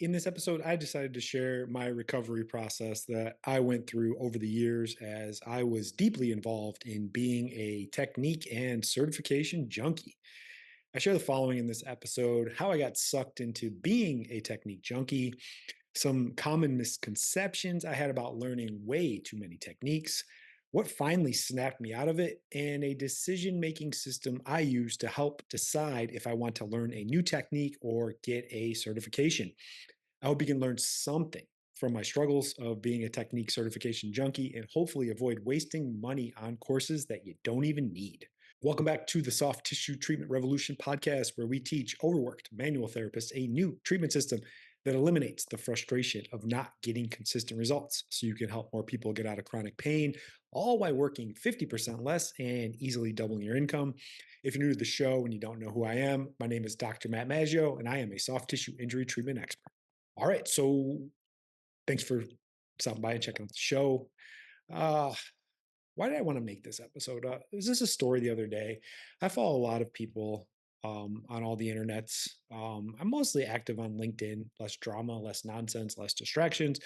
In this episode, I decided to share my recovery process that I went through over the years as I was deeply involved in being a technique and certification junkie. I share the following in this episode: how I got sucked into being a technique junkie, some common misconceptions I had about learning way too many techniques, what finally snapped me out of it, and a decision making system I use to help decide if I want to learn a new technique or get a certification. I hope you can learn something from my struggles of being a technique certification junkie and hopefully avoid wasting money on courses that you don't even need. Welcome back to the Soft Tissue Treatment Revolution podcast, where we teach overworked manual therapists a new treatment system that eliminates the frustration of not getting consistent results so you can help more people get out of chronic pain, all while working 50% less and easily doubling your income. If you're new to the show and you don't know who I am, my name is Dr. Matt Maggio, and I am a soft tissue injury treatment expert. All right, so thanks for stopping by and checking out the show. Why did I want to make this episode? Was this a story the other day? I follow a lot of people on all the internets. I'm mostly active on LinkedIn, less drama, less nonsense, less distractions.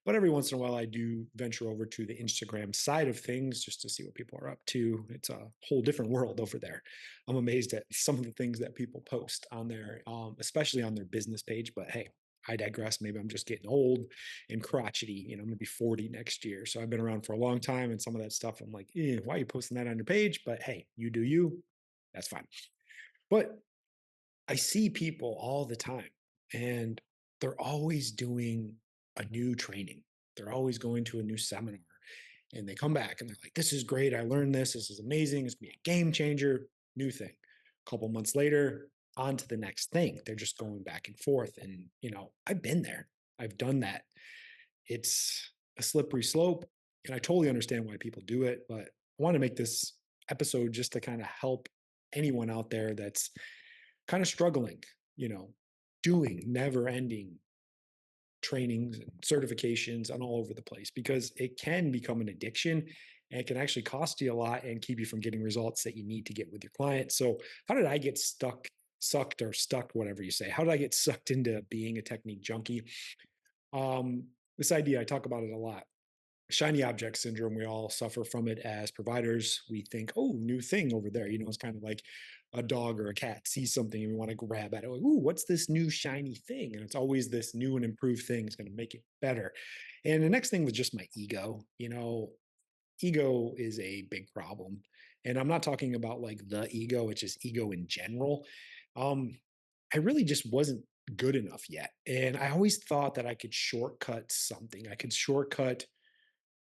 But every once in a while, I do venture over to the Instagram side of things just to see what people are up to. It's a whole different world over there. I'm amazed at some of the things that people post on there, especially on their business page. But hey, I digress. Maybe I'm just getting old and crotchety. I'm going to be 40 next year. So I've been around for a long time. And some of that stuff, I'm like, why are you posting that on your page? But hey, you do you. That's fine. But I see people all the time, and they're always doing a new training. They're always going to a new seminar, and they come back and they're like, this is great. I learned this. This is amazing. It's going to be a game changer. New thing. A couple months later, on to the next thing. They're just going back and forth. And, I've been there. I've done that. It's a slippery slope. And I totally understand why people do it. But I want to make this episode just to kind of help anyone out there that's kind of struggling, doing never ending trainings and certifications and all over the place, because it can become an addiction and it can actually cost you a lot and keep you from getting results that you need to get with your clients. So how did I get stuck, whatever you say? How did I get sucked into being a technique junkie? This idea, I talk about it a lot. Shiny object syndrome. We all suffer from it as providers. We think, oh, new thing over there. It's kind of like a dog or a cat sees something and we want to grab at it. Like, ooh, what's this new shiny thing? And it's always this new and improved thing is going to make it better. And the next thing was just my ego. Ego is a big problem. And I'm not talking about like the ego, it's just ego in general. I really just wasn't good enough yet. And I always thought that I could shortcut something. I could shortcut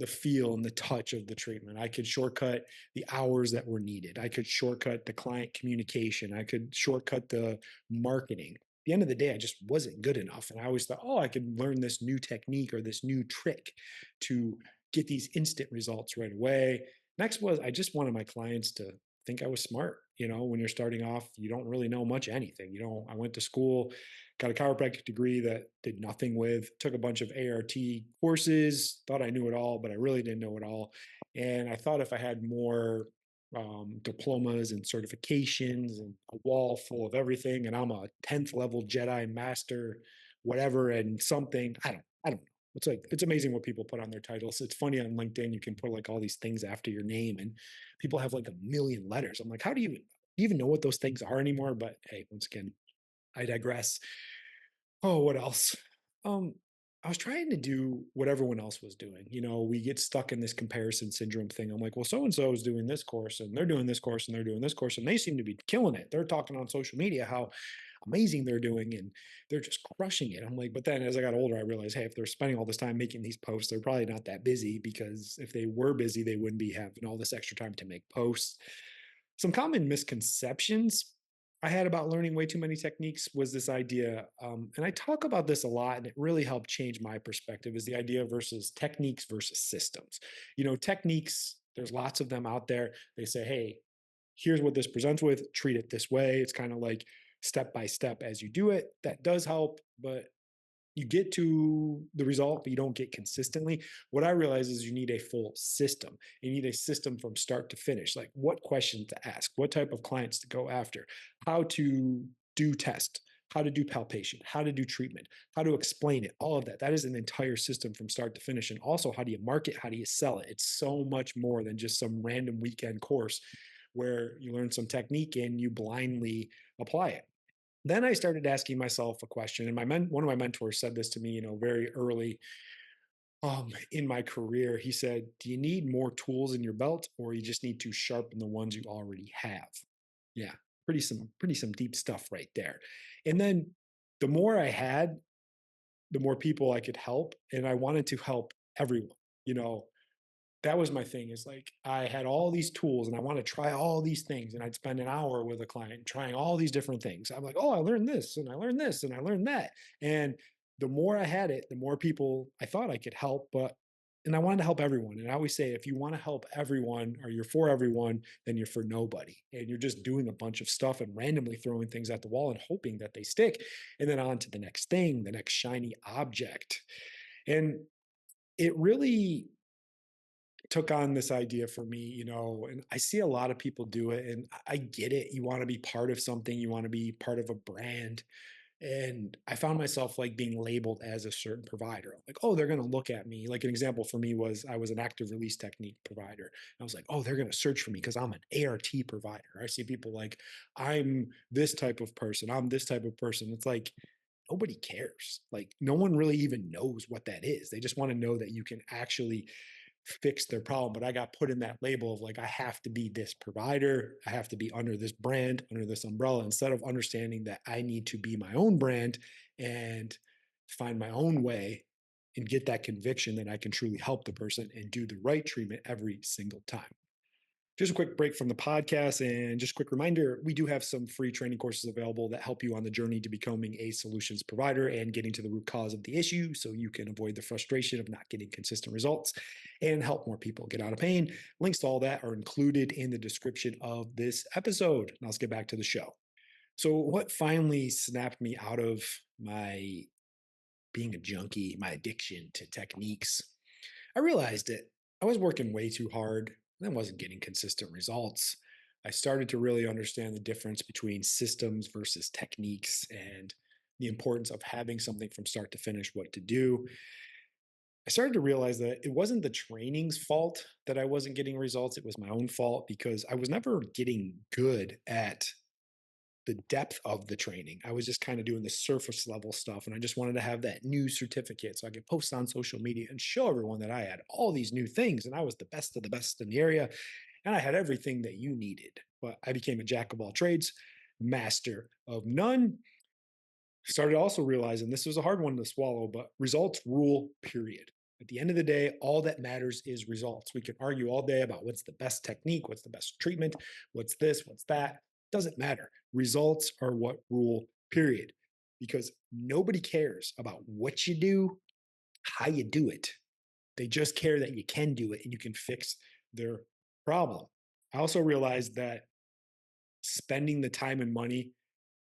the feel and the touch of the treatment. I could shortcut the hours that were needed. I could shortcut the client communication. I could shortcut the marketing. At the end of the day, I just wasn't good enough. And I always thought, oh, I could learn this new technique or this new trick to get these instant results right away. Next was I just wanted my clients to think I was smart. When you're starting off, you don't really know much anything. I went to school, got a chiropractic degree that did nothing with, took a bunch of ART courses, thought I knew it all, but I really didn't know it all. And I thought if I had more diplomas and certifications and a wall full of everything, and I'm a 10th level Jedi master, whatever, and something, I don't know. It's amazing what people put on their titles. It's funny on LinkedIn, you can put like all these things after your name and people have like a million letters. I'm like, how do you even know what those things are anymore? But hey, once again, I digress. Oh, what else? I was trying to do what everyone else was doing. We get stuck in this comparison syndrome thing. I'm like, well, so-and-so is doing this course and they're doing this course and they're doing this course and they seem to be killing it. They're talking on social media how amazing they're doing and they're just crushing it. I'm like, but then as I got older, I realized, hey, if they're spending all this time making these posts, they're probably not that busy, because if they were busy, they wouldn't be having all this extra time to make posts. Some common misconceptions I had about learning way too many techniques was this idea, and I talk about this a lot, and it really helped change my perspective, is the idea versus techniques versus systems. Techniques, there's lots of them out there. They say, hey, here's what this presents with, treat it this way. It's kind of like step by step as you do it. That does help, but you get to the result, but you don't get consistently. What I realize is you need a full system. You need a system from start to finish, like what questions to ask, what type of clients to go after, how to do test, how to do palpation, how to do treatment, how to explain it, all of that. That is an entire system from start to finish. And also, how do you market? How do you sell it? It's so much more than just some random weekend course where you learn some technique and you blindly apply it. Then I started asking myself a question, and one of my mentors said this to me, very early in my career. He said, "Do you need more tools in your belt, or you just need to sharpen the ones you already have?" Yeah, pretty some deep stuff right there. And then the more I had, the more people I could help, and I wanted to help everyone. You know, that was my thing, is like I had all these tools and I want to try all these things, and I'd spend an hour with a client trying all these different things. I'm like, oh, I learned this and I learned this and I learned that. And the more I had it, the more people I thought I could help. And I wanted to help everyone. And I always say, if you want to help everyone, or you're for everyone, then you're for nobody. And you're just doing a bunch of stuff and randomly throwing things at the wall and hoping that they stick. And then on to the next thing, the next shiny object. And it really took on this idea for me, and I see a lot of people do it, and I get it. You want to be part of something, you want to be part of a brand. And I found myself like being labeled as a certain provider. I'm like, oh, they're going to look at me. Like an example for me was I was an active release technique provider. And I was like, oh, they're going to search for me because I'm an ART provider. I see people like, I'm this type of person. I'm this type of person. It's like, nobody cares. Like, no one really even knows what that is. They just want to know that you can actually fix their problem. But I got put in that label of like, I have to be this provider. I have to be under this brand, under this umbrella, instead of understanding that I need to be my own brand and find my own way and get that conviction that I can truly help the person and do the right treatment every single time. Just a quick break from the podcast, and just a quick reminder, we do have some free training courses available that help you on the journey to becoming a solutions provider and getting to the root cause of the issue, so you can avoid the frustration of not getting consistent results and help more people get out of pain. Links to all that are included in the description of this episode. Now let's get back to the show. So what finally snapped me out of my being a junkie, my addiction to techniques, I realized that I was working way too hard and I wasn't getting consistent results. I started to really understand the difference between systems versus techniques and the importance of having something from start to finish, what to do. I started to realize that it wasn't the training's fault that I wasn't getting results. It was my own fault, because I was never getting good at the depth of the training. I was just kind of doing the surface level stuff. And I just wanted to have that new certificate so I could post on social media and show everyone that I had all these new things and I was the best of the best in the area. And I had everything that you needed. But I became a jack of all trades, master of none. Started also realizing this was a hard one to swallow, but results rule, period. At the end of the day, all that matters is results. We can argue all day about what's the best technique, what's the best treatment, what's this, what's that. Doesn't matter. Results are what rule, period. Because nobody cares about what you do, how you do it. They just care that you can do it and you can fix their problem. I also realized that spending the time and money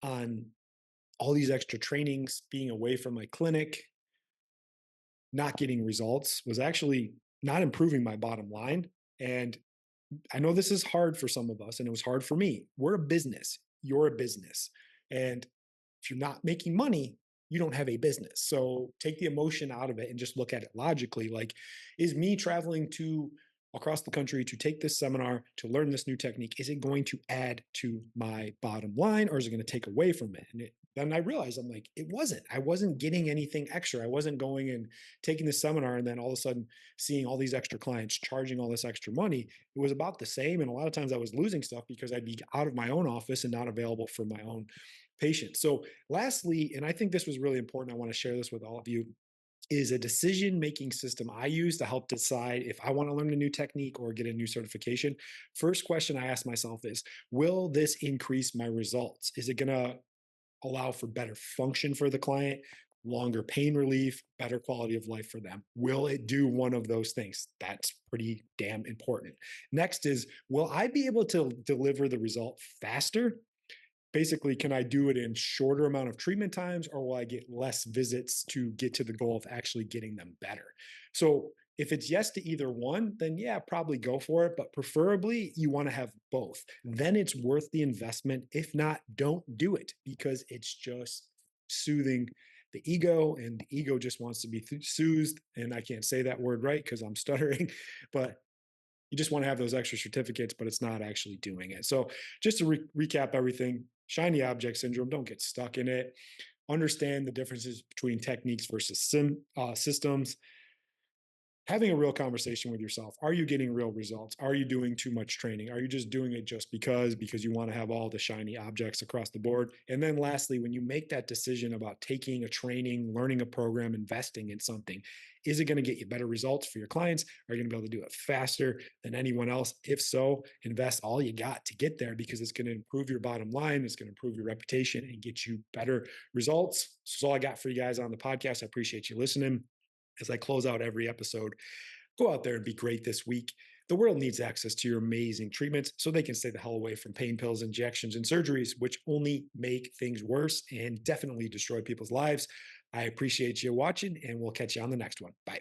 on all these extra trainings, being away from my clinic, not getting results, was actually not improving my bottom line. And I know this is hard for some of us, and it was hard for me. We're a business. You're a business. And if you're not making money, you don't have a business. So take the emotion out of it and just look at it logically. Like, is me traveling to across the country to take this seminar, to learn this new technique, is it going to add to my bottom line, or is it going to take away from it? And then I realized, I'm like, it wasn't. I wasn't getting anything extra. I wasn't going and taking this seminar and then all of a sudden seeing all these extra clients charging all this extra money. It was about the same. And a lot of times I was losing stuff because I'd be out of my own office and not available for my own patients. So lastly, and I think this was really important, I want to share this with all of you, is a decision-making system I use to help decide if I want to learn a new technique or get a new certification. First question I ask myself is, will this increase my results? Is it going to allow for better function for the client, longer pain relief, better quality of life for them? Will it do one of those things? That's pretty damn important. Next is, will I be able to deliver the result faster? Basically, can I do it in shorter amount of treatment times, or will I get less visits to get to the goal of actually getting them better? So If it's yes to either one, then yeah, probably go for it. But preferably, you want to have both. Then it's worth the investment. If not, don't do it because it's just soothing the ego, and the ego just wants to be soothed. And I can't say that word right because I'm stuttering, but you just want to have those extra certificates, but it's not actually doing it. So, just to recap everything, shiny object syndrome, don't get stuck in it. Understand the differences between techniques versus systems. Having a real conversation with yourself. Are you getting real results? Are you doing too much training? Are you just doing it just because you want to have all the shiny objects across the board? And then lastly, when you make that decision about taking a training, learning a program, investing in something, is it going to get you better results for your clients? Are you going to be able to do it faster than anyone else? If so, invest all you got to get there because it's going to improve your bottom line. It's going to improve your reputation and get you better results. So that's all I got for you guys on the podcast. I appreciate you listening. As I close out every episode, go out there and be great this week. The world needs access to your amazing treatments so they can stay the hell away from pain pills, injections, and surgeries, which only make things worse and definitely destroy people's lives. I appreciate you watching, and we'll catch you on the next one. Bye.